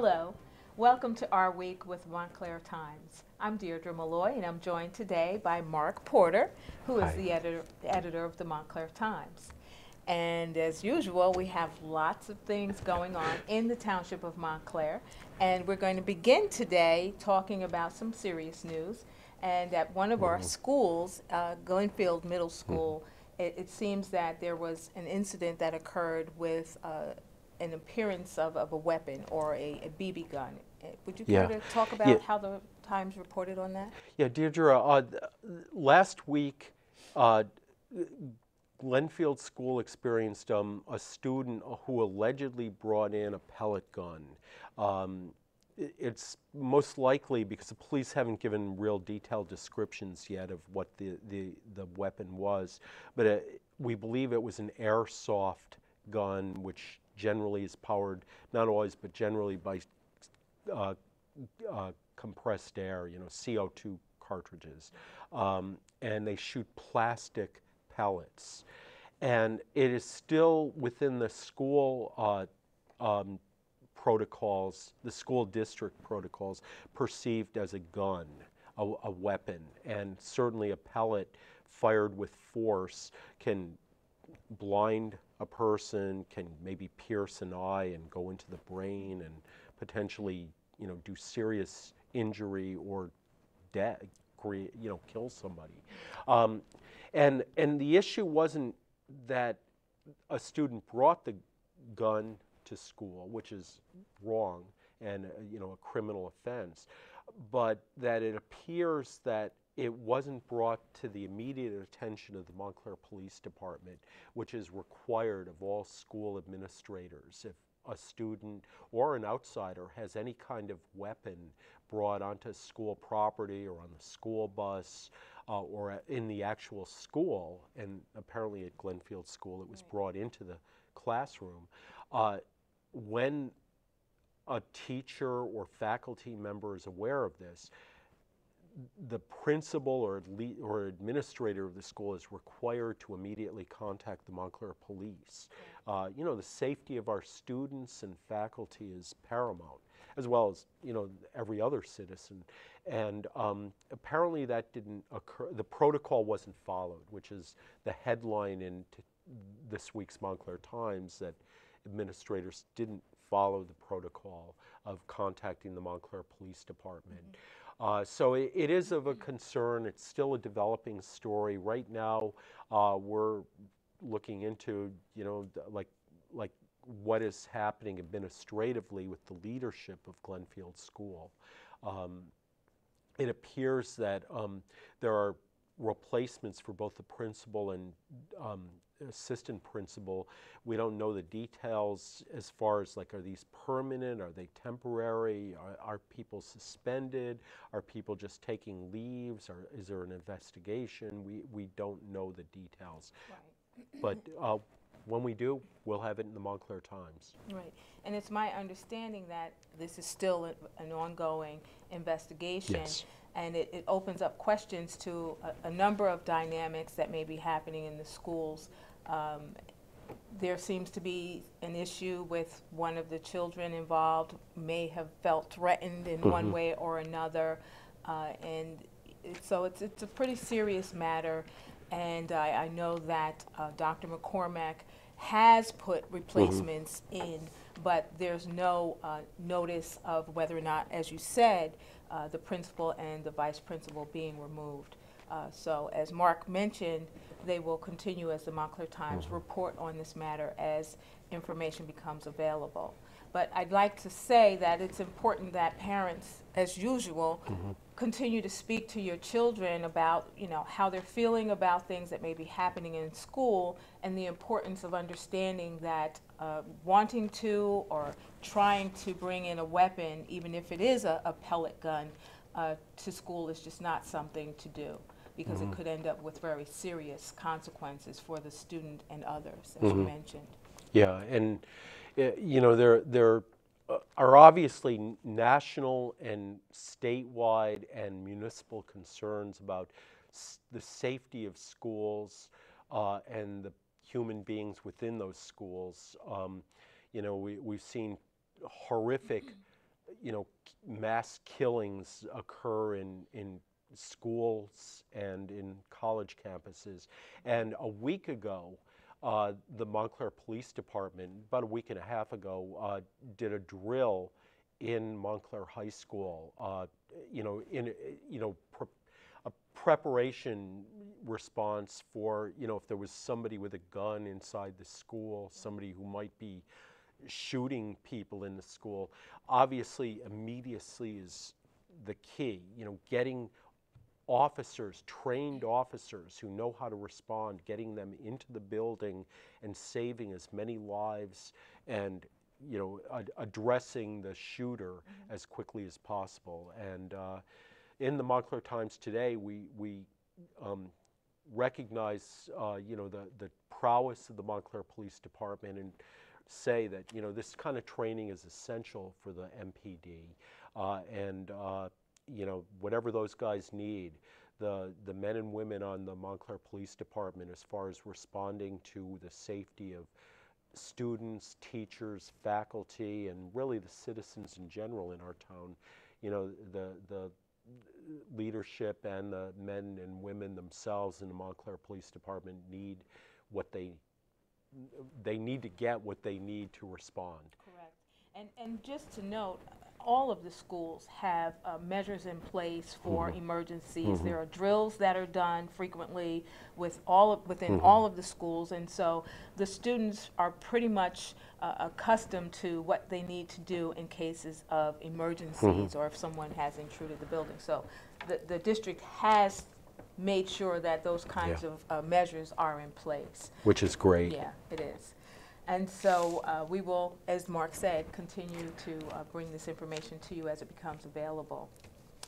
Hello, welcome to Our Week with Montclair Times. I'm Dierdre Malloy, and I'm joined today by Mark Porter, who is Hi. the editor of the Montclair Times. And as usual, we have lots of things going on in the township of Montclair, and we're going to begin today talking about some serious news. And at one of our schools, Glenfield Middle School, it seems that there was an incident that occurred with an appearance of a weapon or a BB gun. Would you care Yeah. to talk Yeah. about how the Times reported on that? Yeah, Deirdre, last week, uh, Glenfield School experienced a student who allegedly brought in a pellet gun. It's most likely because the police haven't given real detailed descriptions yet of what the weapon was, but we believe it was an airsoft gun, which generally is powered, not always, but generally by uh, compressed air, CO2 cartridges. And they shoot plastic pellets. And it is still within the school protocols, the school district protocols, perceived as a gun, a weapon. And certainly a pellet fired with force can blind a person, can maybe pierce an eye and go into the brain and potentially, do serious injury or death, kill somebody. And the issue wasn't that a student brought the gun to school, which is wrong and a criminal offense, but that it appears that it wasn't brought to the immediate attention of the Montclair Police Department, which is required of all school administrators. If a student or an outsider has any kind of weapon brought onto school property or on the school bus or in the actual school, and apparently at Glenfield School it was brought into the classroom, when a teacher or faculty member is aware of this, the principal or administrator of the school is required to immediately contact the Montclair Police. The safety of our students and faculty is paramount, as well as every other citizen. And apparently that didn't occur. The protocol wasn't followed, which is the headline in this week's Montclair Times, that administrators didn't follow the protocol of contacting the Montclair Police Department. So it is of a concern. It's still a developing story. Right now, we're looking into, like what is happening administratively with the leadership of Glenfield School. It appears that there are replacements for both the principal and assistant principal. We don't know the details as far as, like, are these permanent? Are they temporary? Are people suspended? Are people just taking leaves? Or is there an investigation? We don't know the details. Right. But when we do, we'll have it in the Montclair Times. Right. And it's my understanding that this is still an ongoing investigation. Yes. And it opens up questions to a number of dynamics that may be happening in the schools. There seems to be an issue with one of the children involved may have felt threatened in one way or another. And so it's a pretty serious matter. And I know that Dr. McCormack has put replacements in, but there's no notice of whether or not, as you said, the principal and the vice principal being removed. So as Mark mentioned, they will continue, as the Montclair Times, report on this matter as information becomes available. But I'd like to say that it's important that parents, as usual, continue to speak to your children about, how they're feeling about things that may be happening in school, and the importance of understanding that wanting to or trying to bring in a weapon, even if it is a pellet gun, to school is just not something to do, because it could end up with very serious consequences for the student and others, as you mentioned. Yeah, and there are obviously national and statewide and municipal concerns about the safety of schools and the human beings within those schools. We've seen horrific mass killings occur in schools and in college campuses. And a week ago, the Montclair Police Department, about a week and a half ago, did a drill in Montclair High School, a preparation response for, if there was somebody with a gun inside the school, somebody who might be shooting people in the school. Obviously, immediacy is the key, getting officers, trained officers who know how to respond, getting them into the building and saving as many lives and addressing the shooter as quickly as possible. And in the Montclair Times today, we recognize the prowess of the Montclair Police Department and say that this kind of training is essential for the MPD, and whatever those guys need, the men and women on the Montclair Police Department, as far as responding to the safety of students, teachers, faculty, and really the citizens in general in our town, the leadership and the men and women themselves in the Montclair Police Department need what they need to get what they need to respond. Correct. And just to note, all of the schools have measures in place for emergencies. There are drills that are done frequently within all of the schools, and so the students are pretty much accustomed to what they need to do in cases of emergencies or if someone has intruded the building. So the district has made sure that those kinds of measures are in place. Which is great. Yeah, it is. And so we will, as Mark said, continue to bring this information to you as it becomes available.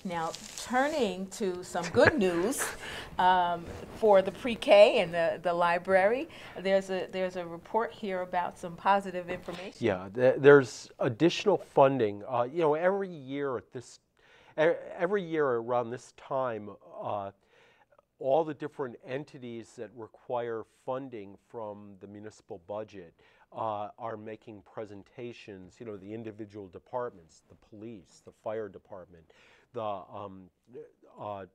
Now, turning to some good news for the pre-K and the library, there's a report here about some positive information. Yeah, there's additional funding. Every year around this time, all the different entities that require funding from the municipal budget are making presentations, the individual departments, the police, the fire department, the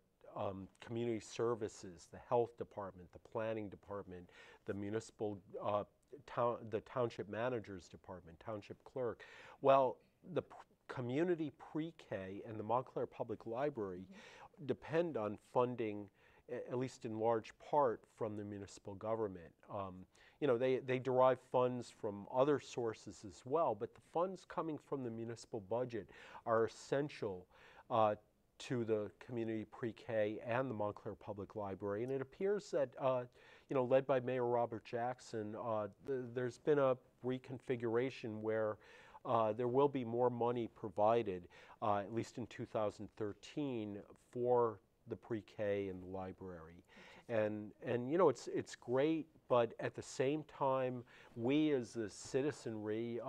community services, the health department, the planning department, the municipal, the township manager's department, township clerk. Well, the community pre-K and the Montclair Public Library depend on funding, at least in large part, from the municipal government. They derive funds from other sources as well, but the funds coming from the municipal budget are essential to the community pre-K and the Montclair Public Library. And it appears that, led by Mayor Robert Jackson, there's been a reconfiguration where there will be more money provided, at least in 2013, for the pre-K and the library. And it's great, but at the same time, we as the citizenry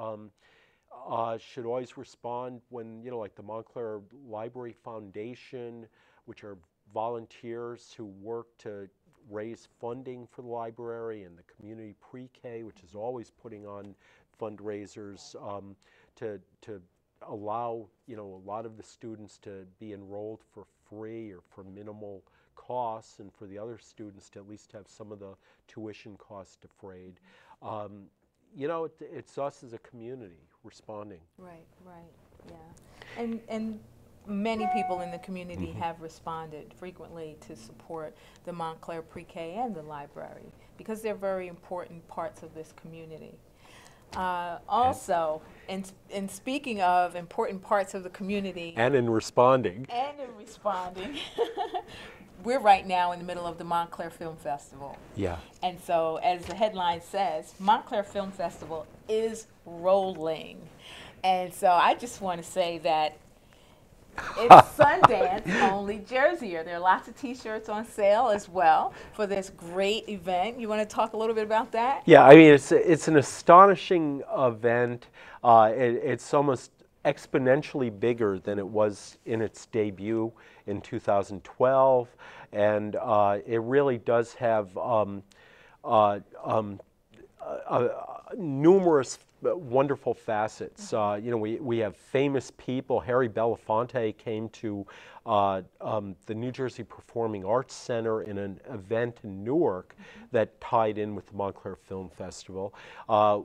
should always respond when, like the Montclair Library Foundation, which are volunteers who work to raise funding for the library, and the community pre-K, which is always putting on fundraisers to allow, a lot of the students to be enrolled for free or for minimal costs, and for the other students to at least have some of the tuition costs defrayed. It's us as a community responding. Right, yeah. And many people in the community have responded frequently to support the Montclair pre-K and the library because they're very important parts of this community. Also, in speaking of important parts of the community, and in responding, we're right now in the middle of the Montclair Film Festival. Yeah. And so, as the headline says, Montclair Film Festival is rolling. And so I just want to say that it's Sundance only jerseyer. There are lots of T-shirts on sale as well for this great event. You want to talk a little bit about that? Yeah, I mean, it's an astonishing event. It's almost exponentially bigger than it was in its debut in 2012, and it really does have numerous wonderful facets. You know, we have famous people. Harry Belafonte came to the New Jersey Performing Arts Center in an event in Newark that tied in with the Montclair Film Festival.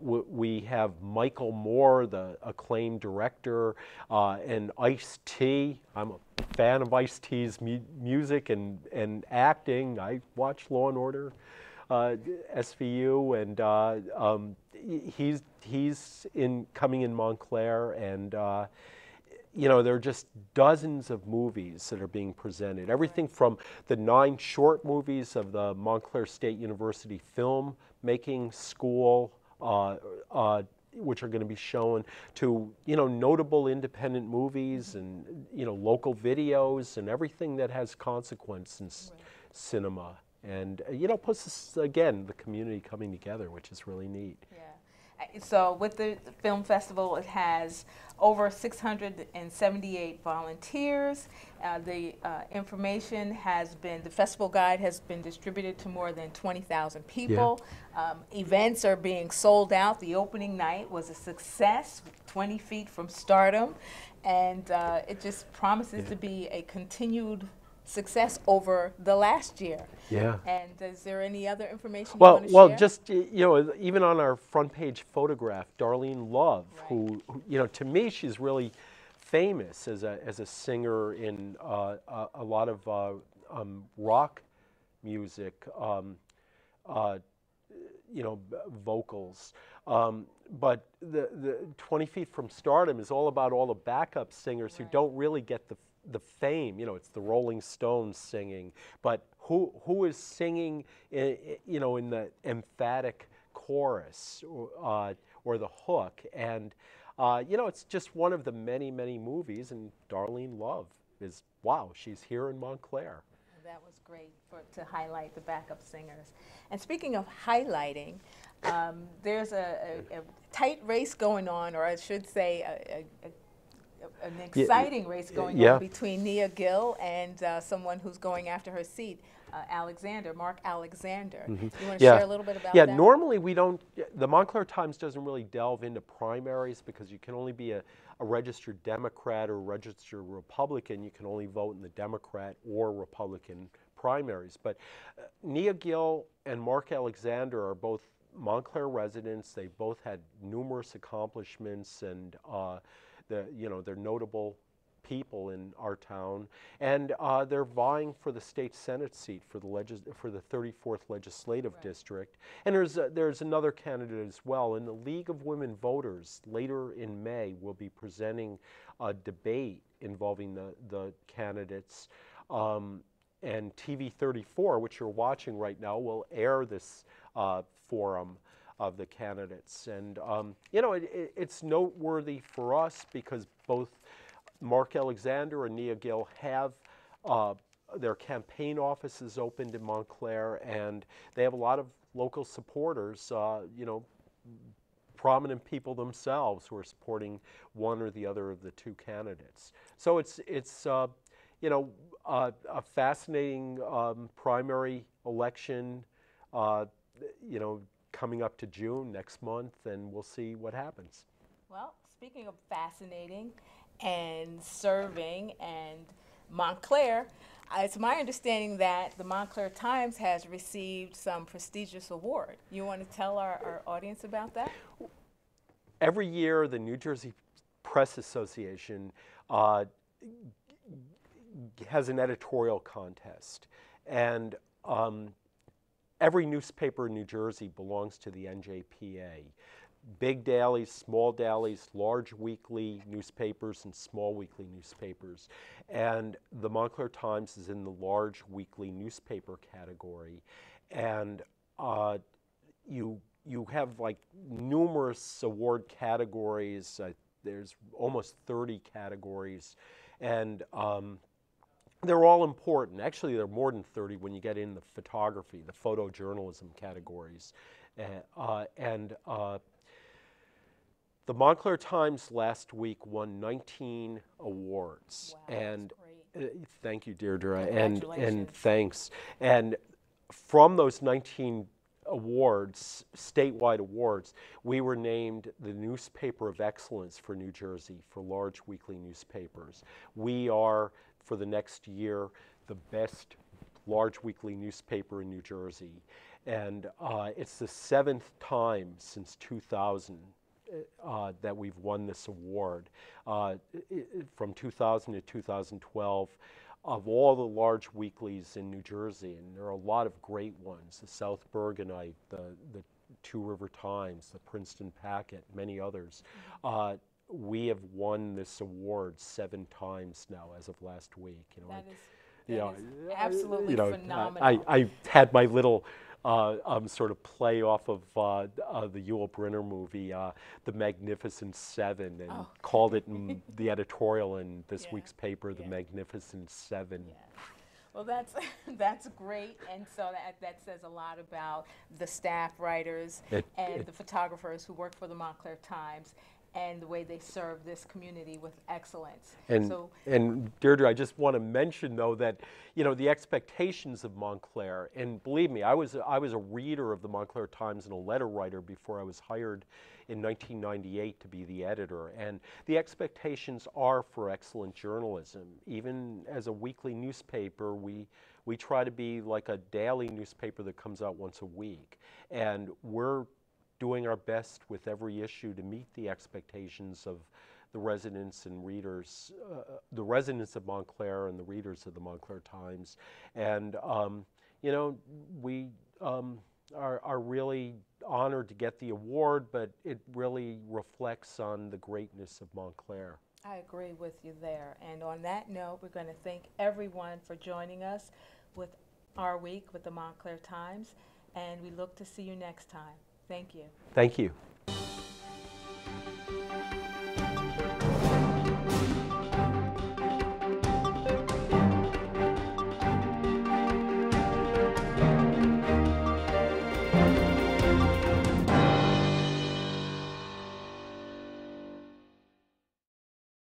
We have Michael Moore, the acclaimed director, and Ice-T. I'm a fan of Ice-T's music and acting. I watch Law and Order. SVU, and he's coming in Montclair, and you know, there are just dozens of movies that are being presented. Everything from the 9 short movies of the Montclair State University Film Making School, which are going to be shown, to, you know, notable independent movies and, you know, local videos and everything that has consequence in cinema. And, you know, plus, this, again, the community coming together, which is really neat. Yeah. So with the film festival, it has over 678 volunteers. The information has been, the festival guide has been distributed to more than 20,000 people. Yeah. Events are being sold out. The opening night was a success, 20 feet from stardom. And it just promises to be a continued success over the last year. Yeah. And is there any other information you want to share? Well, just, you know, even on our front page photograph, Darlene Love, who, you know, to me, she's really famous as a singer in a lot of rock music, you know, vocals. But the 20 Feet from Stardom is all about all the backup singers who don't really get the fame. You know, it's the Rolling Stones singing, but who is singing, you know, in the emphatic chorus or the hook? And you know, it's just one of the many, many movies. And Darlene Love is, wow, she's here in Montclair. That was great to highlight the backup singers. And speaking of highlighting, there's a tight race going on, or I should say an exciting race going on between Nia Gill and someone who's going after her seat, Mark Alexander. You want to share a little bit about that? Yeah, normally we don't, the Montclair Times doesn't really delve into primaries because you can only be a registered Democrat or a registered Republican. You can only vote in the Democrat or Republican primaries. But Nia Gill and Mark Alexander are both Montclair residents. They've both had numerous accomplishments, and you know, they're notable people in our town, and they're vying for the state Senate seat for the 34th legislative district. And there's another candidate as well. And the League of Women Voters later in May will be presenting a debate involving the candidates. And TV 34, which you're watching right now, will air this forum of the candidates. And you know, it's noteworthy for us because both Mark Alexander and Nia Gill have their campaign offices opened in Montclair, and they have a lot of local supporters, you know, prominent people themselves who are supporting one or the other of the two candidates. So it's you know, a fascinating primary election, you know, coming up to June next month, and we'll see what happens. Well, speaking of fascinating and serving and Montclair, it's my understanding that the Montclair Times has received some prestigious award. You want to tell our audience about that? Every year, the New Jersey Press Association has an editorial contest, and every newspaper in New Jersey belongs to the NJPA. Big dailies, small dailies, large weekly newspapers, and small weekly newspapers. And the Montclair Times is in the large weekly newspaper category. And you have like numerous award categories. There's almost 30 categories. And they're all important. Actually, there are more than 30 when you get in the photography, the photojournalism categories. The Montclair Times last week won 19 awards. Wow, and that's great. Thank you, Dierdre, and thanks. And from those 19 awards, statewide awards, we were named the Newspaper of Excellence for New Jersey for large weekly newspapers. We are, for the next year, the best large weekly newspaper in New Jersey. And it's the 7th time since 2000 that we've won this award. From 2000 to 2012, of all the large weeklies in New Jersey, and there are a lot of great ones, the South Bergenite, the Two River Times, the Princeton Packet, many others. We have won this award 7 times now as of last week. You know, that is absolutely phenomenal. I had my little sort of play off of the Yul Brynner movie, The Magnificent Seven, and called it in the editorial in this week's paper, The Magnificent Seven. Yeah. Well, that's great, and so that says a lot about the staff writers and the photographers who work for the Montclair Times, and the way they serve this community with excellence. And Dierdre, I just want to mention, though, that, you know, the expectations of Montclair, and believe me, I was a reader of the Montclair Times and a letter writer before I was hired in 1998 to be the editor, and the expectations are for excellent journalism. Even as a weekly newspaper, we try to be like a daily newspaper that comes out once a week, and we're doing our best with every issue to meet the expectations of the residents and readers, the residents of Montclair and the readers of the Montclair Times. And, you know, we are really honored to get the award, but it really reflects on the greatness of Montclair. I agree with you there. And on that note, we're going to thank everyone for joining us with our week with the Montclair Times, and we look to see you next time. Thank you. Thank you.